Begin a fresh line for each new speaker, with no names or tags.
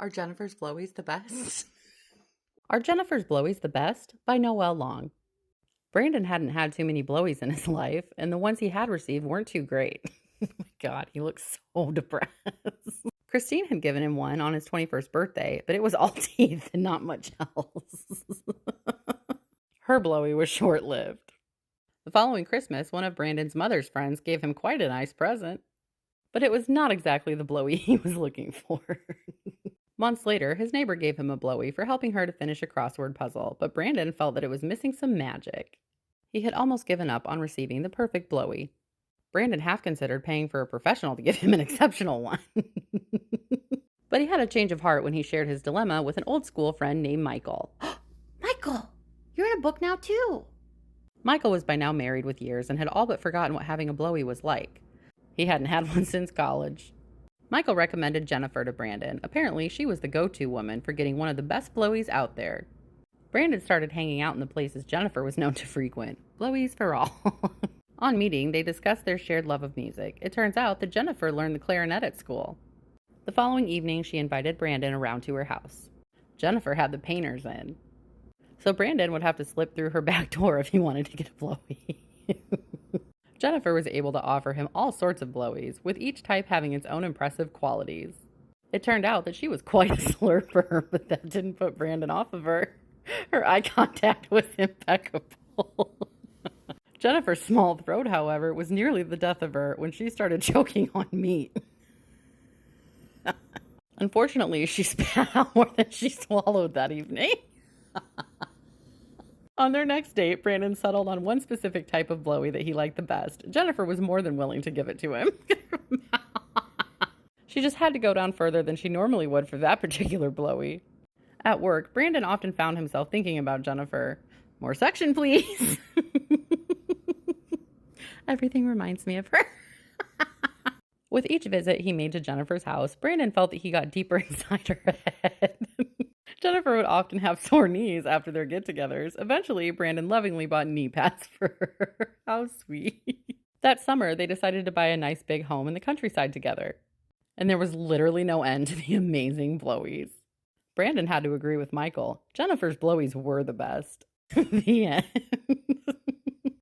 Are Jennifer's Blowies the best?
Are Jennifer's Blowies the best? By Noel Long. Brandon hadn't had too many blowies in his life, and the ones he had received weren't too great. Oh my God, he looks so depressed. Christine had given him one on his 21st birthday, but it was all teeth and not much else. Her blowy was short-lived. The following Christmas, one of Brandon's mother's friends gave him quite a nice present, but it was not exactly the blowy he was looking for. Months later, his neighbor gave him a blowy for helping her to finish a crossword puzzle, but Brandon felt that it was missing some magic. He had almost given up on receiving the perfect blowy. Brandon half considered paying for a professional to give him an exceptional one. But he had a change of heart when he shared his dilemma with an old school friend named Michael.
Michael, you're in a book now too.
Michael was by now married with years and had all but forgotten what having a blowy was like. He hadn't had one since college. Michael recommended Jennifer to Brandon. Apparently, she was the go-to woman for getting one of the best blowies out there. Brandon started hanging out in the places Jennifer was known to frequent. Blowies for all. On meeting, they discussed their shared love of music. It turns out that Jennifer learned the clarinet at school. The following evening, she invited Brandon around to her house. Jennifer had the painters in, so Brandon would have to slip through her back door if he wanted to get a blowy. Jennifer was able to offer him all sorts of blowies, with each type having its own impressive qualities. It turned out that she was quite a slurper, but that didn't put Brandon off of her. Her eye contact was impeccable. Jennifer's small throat, however, was nearly the death of her when she started choking on meat. Unfortunately, she spat out more than she swallowed that evening. On their next date, Brandon settled on one specific type of blowy that he liked the best. Jennifer was more than willing to give it to him. She just had to go down further than she normally would for that particular blowy. At work, Brandon often found himself thinking about Jennifer. More section, please. Everything reminds me of her. With each visit he made to Jennifer's house, Brandon felt that he got deeper inside her head. Jennifer would often have sore knees after their get-togethers. Eventually, Brandon lovingly bought knee pads for her. How sweet. That summer, they decided to buy a nice big home in the countryside together. And there was literally no end to the amazing blowies. Brandon had to agree with Michael. Jennifer's blowies were the best. The end.